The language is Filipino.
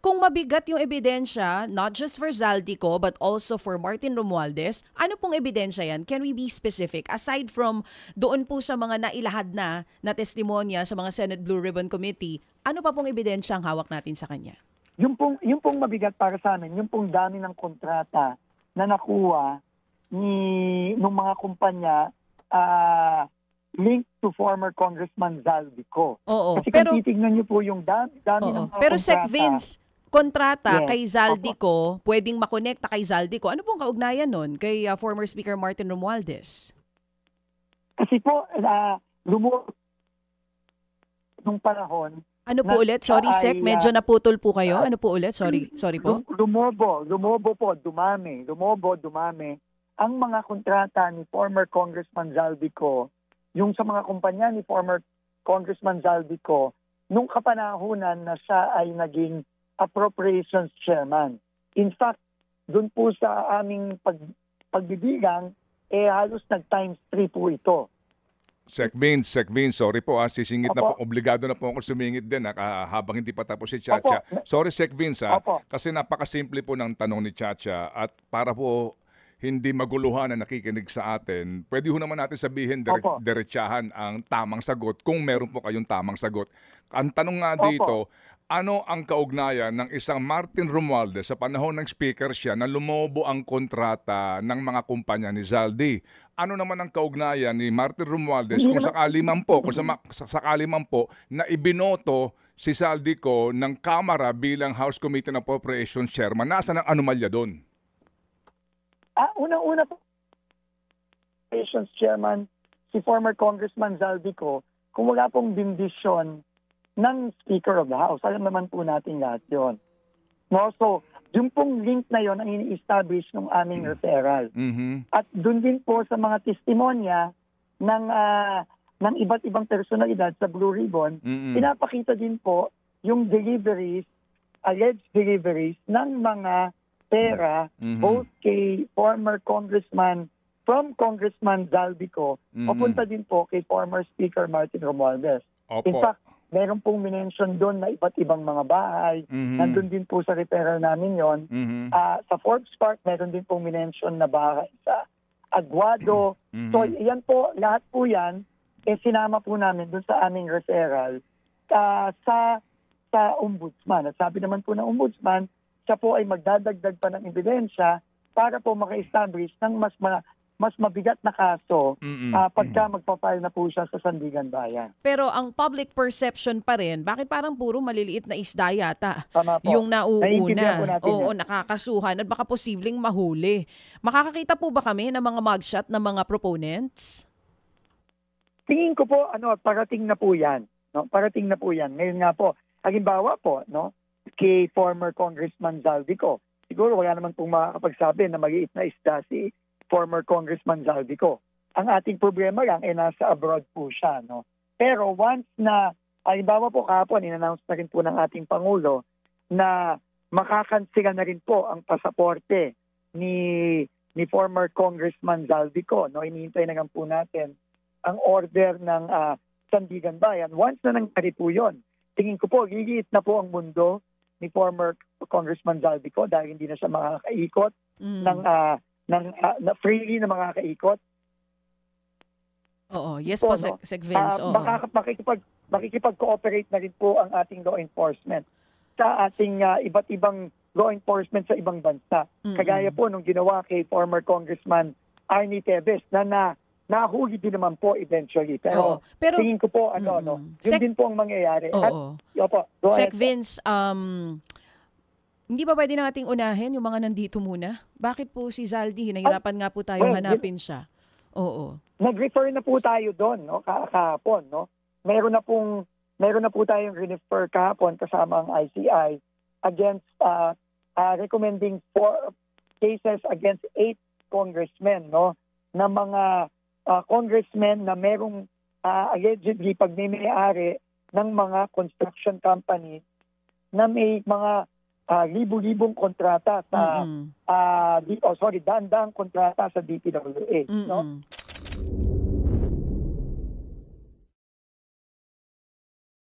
kung mabigat yung ebidensya, not just for Zaldico but also for Martin Romualdez, ano pong ebidensya yan? Can we be specific? Aside from doon po sa mga nailahad na testimonya sa mga Senate Blue Ribbon Committee, ano pa pong ebidensya ang hawak natin sa kanya? Yung pong mabigat para sa amin, yung pong dami ng kontrata na nakuha ng mga kumpanya linked to former Congressman Zaldico. Oo, Kasi pero kung titignan niyo po yung dami ng mga pero kontrata. Sec Vince, kontrata Yes, kay Zaldico, pwedeng makonekta kay Zaldico. Ano pong kaugnayan nun kay former Speaker Martin Romualdez? Kasi po, nung panahon. Ano po ulit? Sorry, Sec, medyo naputol po kayo. Ano po ulit? Sorry po. Lumobo po, dumami ang mga kontrata ni former Congressman Zaldico, yung sa mga kumpanya ni former Congressman Zaldico, nung kapanahunan na siya ay naging appropriations chairman. In fact, dun po sa aming pagbibigang, halos nag-times 3 po ito. Sec Vince, sorry po sisingit na po, obligado na po ako sumingit din habang hindi pa tapos si Chacha. Sorry Sec Vince kasi napakasimple po ng tanong ni Chacha at para po hindi maguluhan na nakikinig sa atin, pwede ho naman natin sabihin diretsahan ang tamang sagot kung meron po kayong tamang sagot. Ang tanong nga dito, ano ang kaugnayan ng isang Martin Romualdez sa panahon ng speaker siya na lumobo ang kontrata ng mga kumpanya ni Zaldi? Ano naman ang kaugnayan ni Martin Romualdez kung sakali man po na ibinoto si Zaldico ng Kamara bilang House Committee on Appropriations Chairman? Nasaan ang anomalya doon? Unang-una po, Appropriations Chairman, si former Congressman Zaldico, kung wala pong bindisyon ng Speaker of the House. Alam naman po natin lahat yun. No? So, yung pong link na yon ang ini-establish ng aming referral. At dun din po sa mga testimonya ng iba't ibang personalidad sa Blue Ribbon, pinapakita din po yung deliveries, alleged deliveries ng mga pera both kay former Congressman from Congressman Zaldico, papunta din po kay former Speaker Martin Romualdez. In fact, meron pong minention doon na iba't ibang mga bahay. Nandun din po sa referral namin yon. Sa Forbes Park, meron din pong minention na bahay sa Aguado. So, yan po, lahat po yan, sinama po namin doon sa aming referral sa ombudsman. At sabi naman po ng ombudsman, siya po ay magdadagdag pa ng ebidensya para po maka-establish ng mas mabigat na kaso pagka magpapile na po siya sa Sandigan Bayan. Pero ang public perception pa rin, bakit parang puro maliliit na isda yata yung nauuna? Oo, nakakasuhan at baka posibleng mahuli. Makakakita po ba kami ng mga mugshot ng mga proponents? Tingin ko po, parating na po yan. No? Parating na po yan. Ngayon nga po, halimbawa po, no? Kay former Congressman Zaldico, siguro wala naman pong makakapagsabi na maliit na isda si former Congressman Zaldico. Ang ating problema lang nasa abroad po siya. No? Pero once na, halimbawa po kahapon, in-announce na rin po ng ating Pangulo na makakansila na rin po ang pasaporte ni former Congressman Zaldico. No? Inihintay na lang po natin ang order ng Sandigan Bayan. Once na nangyari po yun, tingin ko po, liliit na po ang mundo ni former Congressman Zaldico dahil hindi na siya makakaikot na freely na makakaikot. Oo, yes po, Sec Vince. Makikipag-cooperate na rin po ang ating law enforcement sa ating iba't ibang law enforcement sa ibang bansa. Kagaya po nung ginawa kay former Congressman Arnie Tevez na nahuli din naman po eventually. Pero tingin ko po, yun din po ang mangyayari. Sec Vince, hindi ba pwede nating unahin yung mga nandito muna? Bakit po si Zaldi, nahirapan nga po tayong hanapin siya? Oo. Nag-refer na po tayo doon, no, kahapon, no. Meron na po tayong refer kahapon kasama ang ICI against recommending 4 cases against 8 congressmen, no, na mga congressmen na merong allegedly pagmimiyari ng mga construction company na may mga libu-libong kontrata sa daan-daang kontrata sa DPWH, no?